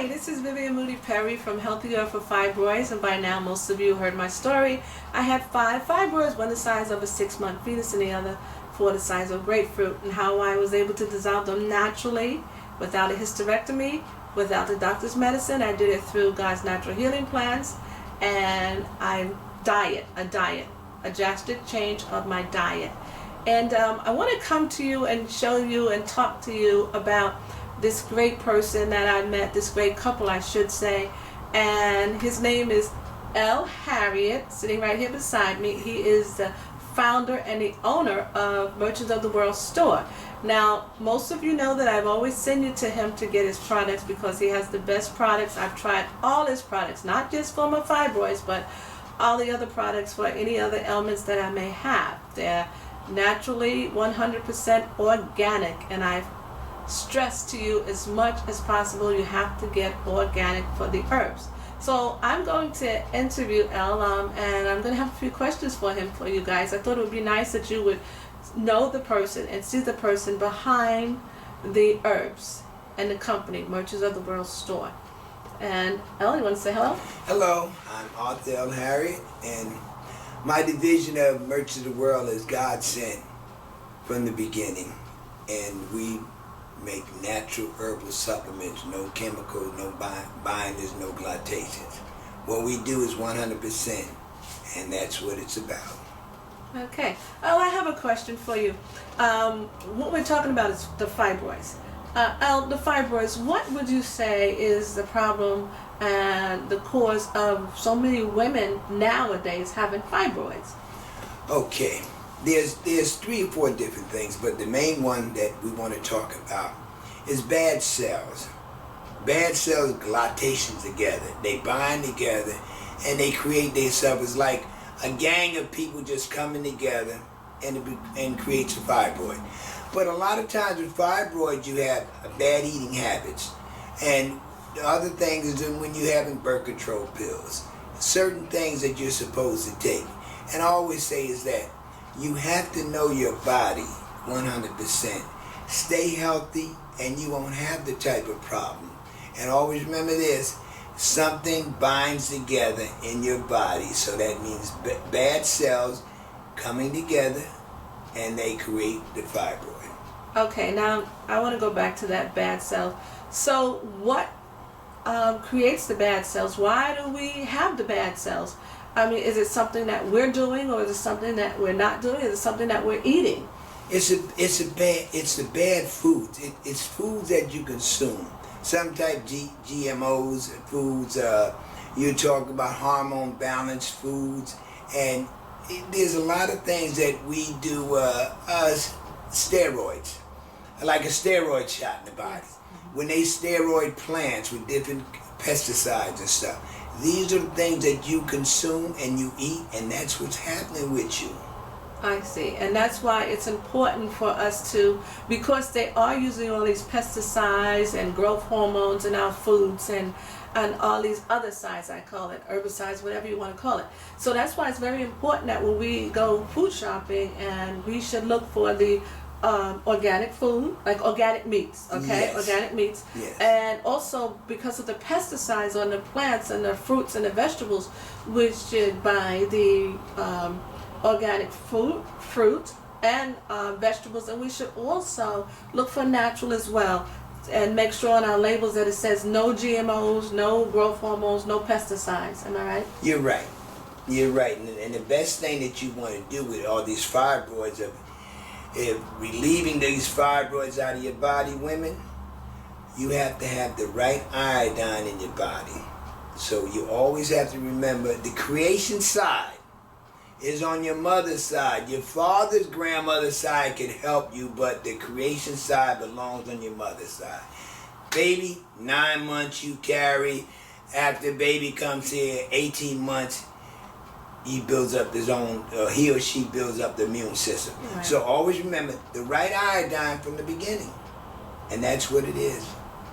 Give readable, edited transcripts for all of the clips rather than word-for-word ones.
Hi, this is Vivian Moody Perry from Healthy Girl for Fibroids, and by now most of you heard my story. I had 5 fibroids, one the size of a 6-month fetus and the other 4 the size of grapefruit, and how I was able to dissolve them naturally without a hysterectomy, without the doctor's medicine. I did it through God's natural healing plans, and a drastic change of my diet. And I want to come to you and show you and talk to you about this great person that I met, this great couple I should say, and his name is L. Harriet, sitting right here beside me. He is the founder and the owner of Merchants of the World store. Now, most of you know that I've always sent you to him to get his products because he has the best products. I've tried all his products, not just for my fibroids, but all the other products for any other ailments that I may have. They're naturally 100% organic, and I've stressed to you as much as possible you have to get organic for the herbs. So I'm going to interview El, and I'm going to have a few questions for him for you guys. I thought it would be nice that you would know the person and see the person behind the herbs and the company, Merchants of the World store. And El, you want to say hello? Hello, I'm Arthur L. Harriet, and my division of Merchants of the World is God sent from the beginning, and we make natural herbal supplements, no chemicals, no binders, no glycations. What we do is 100%, and that's what it's about. Okay. Oh, I have a question for you. What we're talking about is the fibroids. The fibroids, what would you say is the problem and the cause of so many women nowadays having fibroids? Okay. There's 3 or 4 different things, but the main one that we want to talk about is bad cells. Bad cells glycation together. They bind together and they create themselves. It's like a gang of people just coming together and creates a fibroid. But a lot of times with fibroids you have bad eating habits. And the other thing is that when you're having birth control pills, certain things that you're supposed to take. And I always say is that you have to know your body 100%. Stay healthy and you won't have the type of problem. And always remember this, something binds together in your body. So that means bad cells coming together and they create the fibroid. Okay, now I want to go back to that bad cell. So what creates the bad cells? Why do we have the bad cells? I mean, is it something that we're doing, or is it something that we're not doing? Is it something that we're eating? It's the bad foods. It's foods that you consume. Some type GMOs foods. You talk about hormone balanced foods, and there's a lot of things that we do. Steroids, like a steroid shot in the body. When they steroid plants with different pesticides and stuff. These are the things that you consume and you eat, and that's what's happening with you. I see. And that's why it's important for us to, because they are using all these pesticides and growth hormones in our foods and all these other sides, I call it, herbicides, whatever you want to call it. So that's why it's very important that when we go food shopping, and we should look for the organic food, like organic meats, okay? Yes. Organic meats. Yes. And also because of the pesticides on the plants and the fruits and the vegetables, we should buy the organic fruit and vegetables, and we should also look for natural as well, and make sure on our labels that it says no GMOs, no growth hormones, no pesticides. Am I right? You're right. You're right. And the best thing that you want to do with all these fibroids, if relieving these fibroids out of your body, women, you have to have the right iodine in your body. So you always have to remember the creation side is on your mother's side. Your father's grandmother's side can help you, but the creation side belongs on your mother's side. Baby, 9 months you carry. After baby comes here, 18 months, he builds up his own, he or she builds up the immune system. Right. So always remember the right iodine from the beginning, and that's what it is.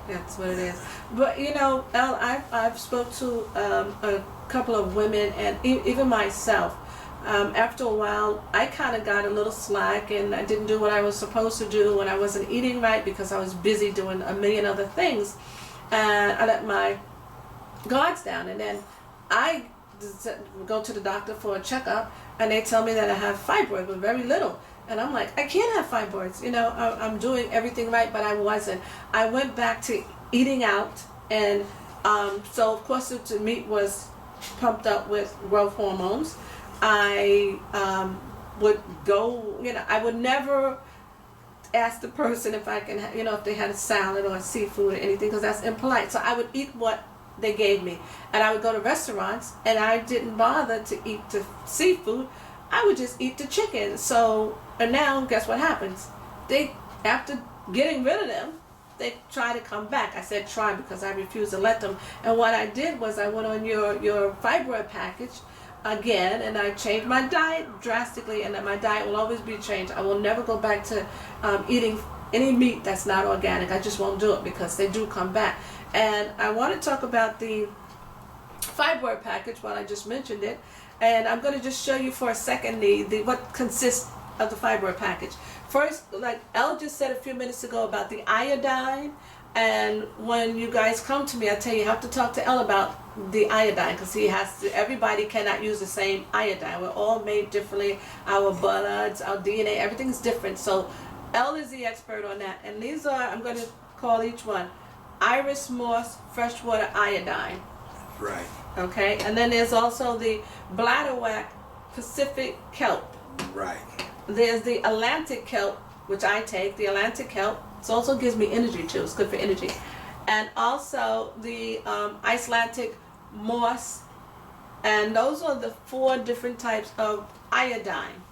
That's what it is. But you know, El, I've spoke to a couple of women, and even myself. After a while, I kind of got a little slack, and I didn't do what I was supposed to do when I wasn't eating right because I was busy doing a million other things. and I let my guards down, and then I go to the doctor for a checkup, and they tell me that I have fibroids, but very little. And I'm like, I can't have fibroids. You know, I'm doing everything right, but I wasn't. I went back to eating out, and so of course the meat was pumped up with growth hormones. I would go, you know, I would never ask the person if I can, you know, if they had a salad or a seafood or anything, because that's impolite. So I would eat what they gave me, and I would go to restaurants, and I didn't bother to eat the seafood. I would just eat the chicken. So, and now guess what happens? They, after getting rid of them, they try to come back. I said try because I refuse to let them. And what I did was I went on your fibroid package again, and I changed my diet drastically, and my diet will always be changed. I will never go back to eating any meat that's not organic. I just won't do it because they do come back. And I want to talk about the fibroid package while I just mentioned it. And I'm going to just show you for a second the what consists of the fibroid package. First, like Elle just said a few minutes ago about the iodine, and when you guys come to me, I tell you, you have to talk to Elle about the iodine, because he has to, everybody cannot use the same iodine. We're all made differently. Our bloods, our DNA, everything's different. So Elle is the expert on that. And these are, I'm going to call each one Iris Moss freshwater iodine. Right. Okay, and then there's also the bladderwrack Pacific kelp. Right. There's the Atlantic kelp, which I take, the Atlantic kelp. It also gives me energy too, it's good for energy. And also the Icelandic moss. And those are the 4 different types of iodine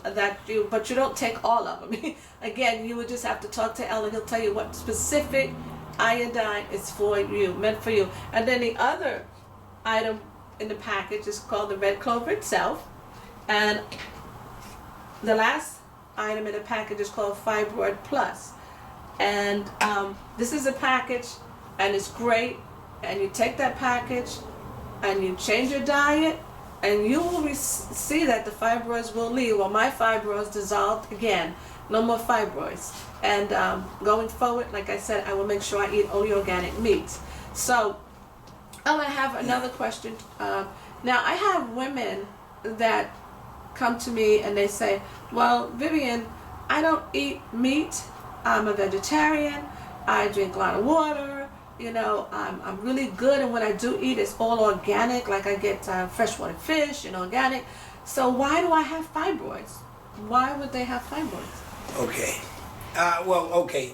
that you, but you don't take all of them. Again, you would just have to talk to Ellen, he'll tell you what specific iodine is for you, meant for you. And then the other item in the package is called the red clover itself, and the last item in the package is called Fibroid Plus. And this is a package, and it's great, and you take that package and you change your diet, and you will see that the fibroids will leave. Well, my fibroids dissolved again, no more fibroids. And going forward, like I said, I will make sure I eat only organic meats. So I have another question. Now, I have women that come to me and they say, well, Vivian, I don't eat meat. I'm a vegetarian. I drink a lot of water. You know, I'm really good. And when I do eat, it's all organic. Like I get freshwater fish and organic. So why do I have fibroids? Why would they have fibroids? Okay. Okay.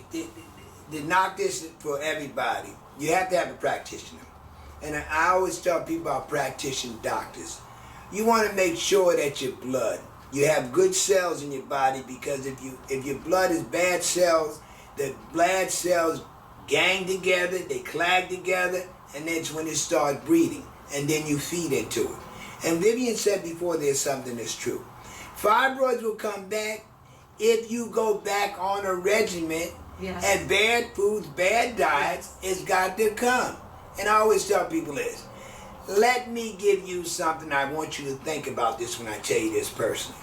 To knock this for everybody, you have to have a practitioner. And I always tell people about practitioner doctors. You want to make sure that your blood, you have good cells in your body, because if your blood is bad cells, the blood cells gang together, they clag together, and that's when it starts breeding, and then you feed into it. And Vivian said before, there's something that's true. Fibroids will come back if you go back on a regimen. Yes. And bad foods, bad diets, it's got to come. And I always tell people this, let me give you something. I want you to think about this when I tell you this personally.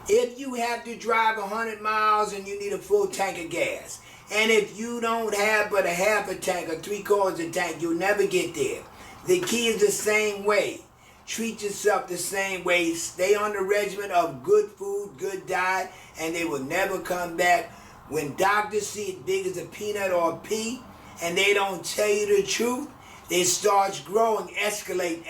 If you have to drive 100 miles and you need a full tank of gas, and if you don't have but a half a tank or 3/4 a tank, you'll never get there. The key is the same way. Treat yourself the same way. Stay on the regimen of good food, good diet, and they will never come back. When doctors see it big as a peanut or a pea, and they don't tell you the truth, it starts growing, escalate.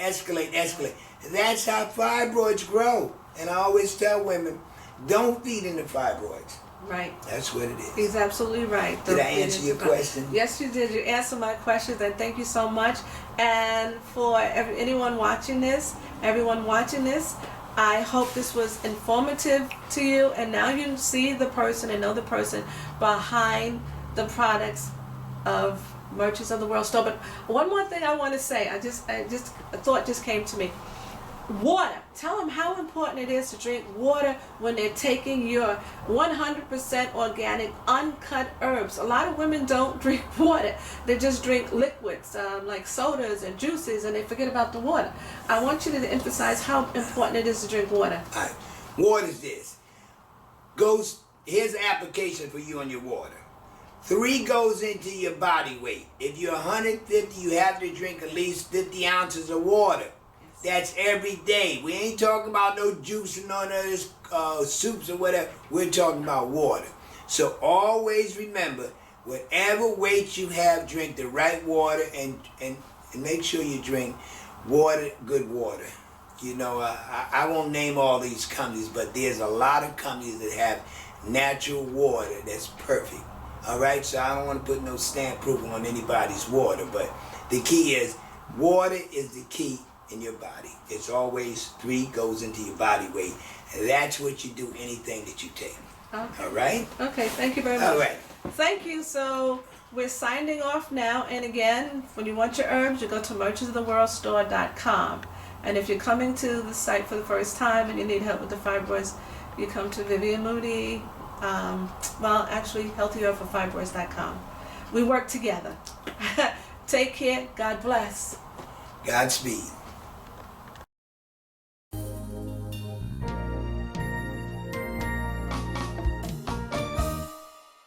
That's how fibroids grow. And I always tell women, don't feed into fibroids. Right. That's what it is. He's absolutely right. Did I answer your question? Yes, you did. You answered my questions, and thank you so much. And for everyone watching this, I hope this was informative to you, and now you see the person and know the person behind the products of Merchants of the World Store. But one more thing I want to say, a thought just came to me. Water. Tell them how important it is to drink water when they're taking your 100% organic, uncut herbs. A lot of women don't drink water. They just drink liquids like sodas and juices, and they forget about the water. I want you to emphasize how important it is to drink water. All right. Water is this. Here's an application for you on your water. 3 goes into your body weight. If you're 150, you have to drink at least 50 ounces of water. That's every day. We ain't talking about no juice and none of this soups or whatever. We're talking about water. So always remember, whatever weight you have, drink the right water and make sure you drink water, good water. You know, I won't name all these companies, but there's a lot of companies that have natural water that's perfect. All right, so I don't want to put no stamp approval on anybody's water, but the key is water is the key in your body. It's always 3 goes into your body weight, and that's what you do anything that you take. Okay. All right? Okay, thank you very much. All right. Thank you. So we're signing off now. And again, when you want your herbs, you go to merchantsoftheworldstore.com. And if you're coming to the site for the first time and you need help with the fibroids, you come to Vivian Moody. Actually, healthyearthforfibroids.com. We work together. Take care. God bless. Godspeed.